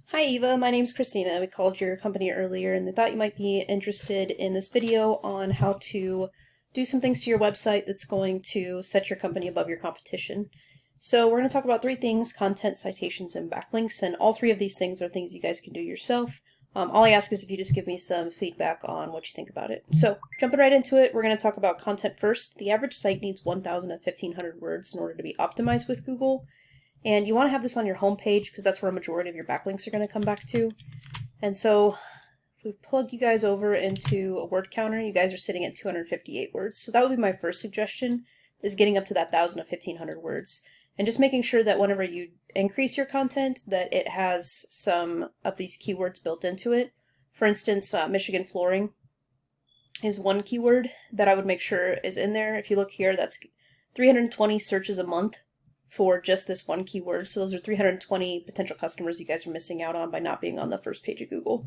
Hi Eva, my name's Christina. We called your company earlier and they thought you might be interested in this video on how to do some things to your website that's going to set your company above your competition. So we're going to talk about three things: content, citations, and backlinks, and all three of these things are things you guys can do yourself. All I ask is if you just give me some feedback on what you think about it. So jumping right into it, we're going to talk about content first. The average site needs 1,000 to 1,500 words in order to be optimized with Google. And you want to have this on your home page because that's where a majority of your backlinks are going to come back to. And so if we plug you guys over into a word counter, you guys are sitting at 258 words. So that would be my first suggestion, is getting up to that 1,000 to 1,500 words. And just making sure that whenever you increase your content, that it has some of these keywords built into it. For instance, Michigan flooring is one keyword that I would make sure is in there. If you look here, that's 320 searches a month for just this one keyword. So those are 320 potential customers you guys are missing out on by not being on the first page of Google.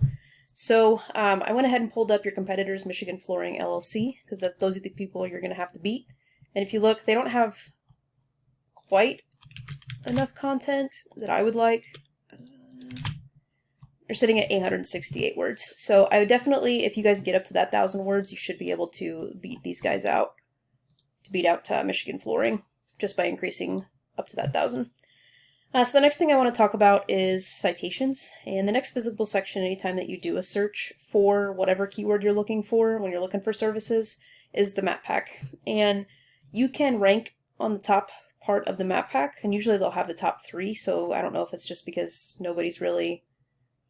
So I went ahead and pulled up your competitors, Michigan Flooring LLC, because those are the people you're going to have to beat. And if you look, they don't have quite enough content that I would like. They're sitting at 868 words. So I would definitely, if you guys get up to that 1,000 words, you should be able to beat these guys out, to beat out Michigan Flooring, just by increasing up to that 1,000. So the next thing I want to talk about is citations. And the next visible section, anytime that you do a search for whatever keyword you're looking for when you're looking for services, is the map pack. And you can rank on the top part of the map pack, and usually they'll have the top three, so I don't know if it's just because nobody's really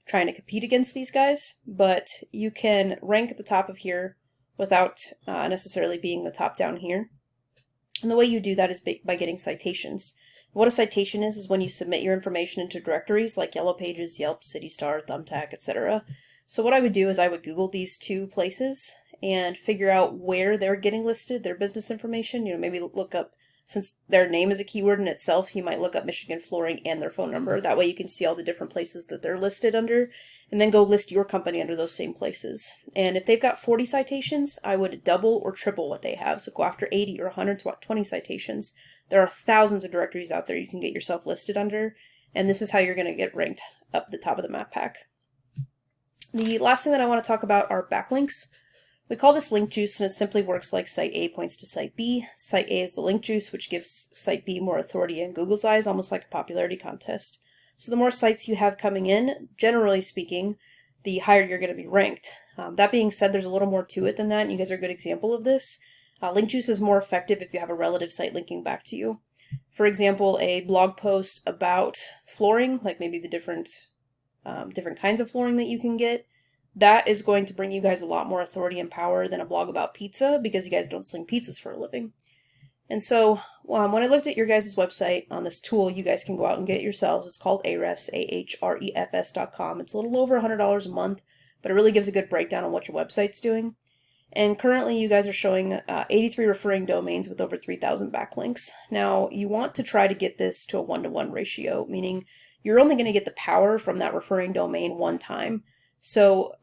trying to compete against these guys, but you can rank at the top of here without necessarily being the top down here. And the way you do that is by getting citations. What a citation is when you submit your information into directories like Yellow Pages, Yelp, CityStar, Thumbtack, etc. So what I would do is I would Google these two places and figure out where they're getting listed, their business information. Maybe look up, since their name is a keyword in itself, you might look up Michigan Flooring and their phone number. That way you can see all the different places that they're listed under, and then go list your company under those same places. And if they've got 40 citations, I would double or triple what they have. So go after 80 or 120 citations. There are thousands of directories out there you can get yourself listed under, and this is how you're going to get ranked up the top of the map pack. The last thing that I want to talk about are backlinks. We call this link juice, and it simply works like site A points to site B. Site A is the link juice, which gives site B more authority in Google's eyes, almost like a popularity contest. So the more sites you have coming in, generally speaking, the higher you're going to be ranked. That being said, there's a little more to it than that, and you guys are a good example of this. Link juice is more effective if you have a relative site linking back to you. For example, a blog post about flooring, like maybe the different kinds of flooring that you can get, that is going to bring you guys a lot more authority and power than a blog about pizza, because you guys don't sling pizzas for a living. And so when I looked at your guys' website on this tool, you guys can go out and get it yourselves. It's called Ahrefs, Ahrefs.com. It's a little over $100 a month, but it really gives a good breakdown on what your website's doing. And currently you guys are showing 83 referring domains with over 3,000 backlinks. Now you want to try to get this to a 1-to-1 ratio, meaning you're only going to get the power from that referring domain one time. So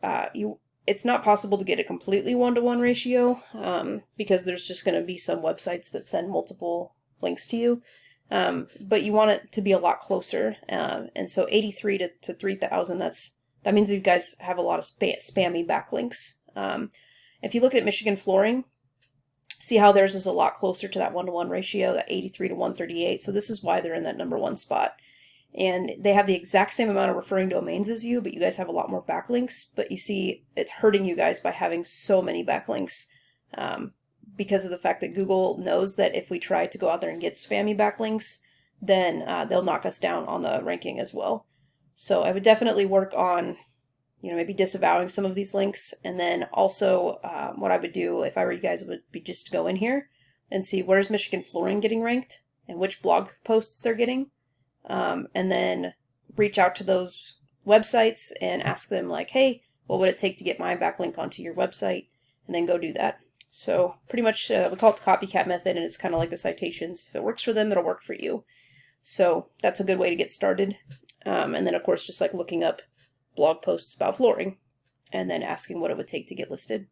it's not possible to get a completely 1-to-1 ratio because there's just going to be some websites that send multiple links to you. But you want it to be a lot closer. And so 83 to 3,000, that means you guys have a lot of spammy backlinks. If you look at Michigan Flooring, see how theirs is a lot closer to that 1-to-1 ratio, that 83 to 138. So this is why they're in that #1 spot. And they have the exact same amount of referring domains as you, but you guys have a lot more backlinks. But you see, it's hurting you guys by having so many backlinks because of the fact that Google knows that if we try to go out there and get spammy backlinks, then they'll knock us down on the ranking as well. So I would definitely work on, maybe disavowing some of these links. And then also what I would do if I were you guys would be just to go in here and see where's Michigan Flooring getting ranked and which blog posts they're getting. And then reach out to those websites and ask them like, hey, what would it take to get my backlink onto your website? And then go do that. So pretty much we call it the copycat method, and it's kind of like the citations. If it works for them, it'll work for you. So that's a good way to get started. And then of course, just like looking up blog posts about flooring and then asking what it would take to get listed.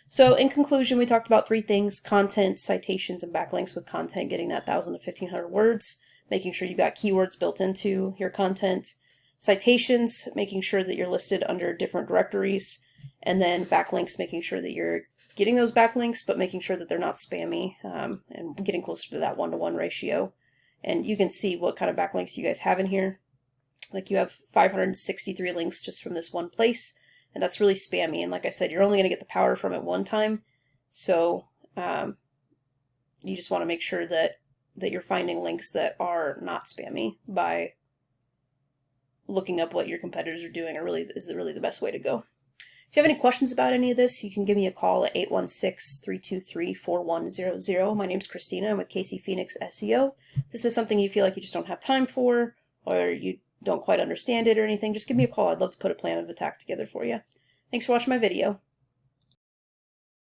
So in conclusion, we talked about three things: content, citations, and backlinks. With content, getting that 1,000 to 1,500 words, making sure you got keywords built into your content. Citations, making sure that you're listed under different directories, and then backlinks, making sure that you're getting those backlinks, but making sure that they're not spammy, and getting closer to that 1-to-1 ratio. And you can see what kind of backlinks you guys have in here. Like you have 563 links just from this one place, and that's really spammy. And like I said, you're only going to get the power from it one time, so you just want to make sure that you're finding links that are not spammy by looking up what your competitors are doing. Is really the best way to go. If you have any questions about any of this, you can give me a call at 816-323-4100. My name's Christina. I'm with KC Phoenix SEO. If this is something you feel like you just don't have time for, or you don't quite understand it or anything, just give me a call. I'd love to put a plan of attack together for you. Thanks for watching my video.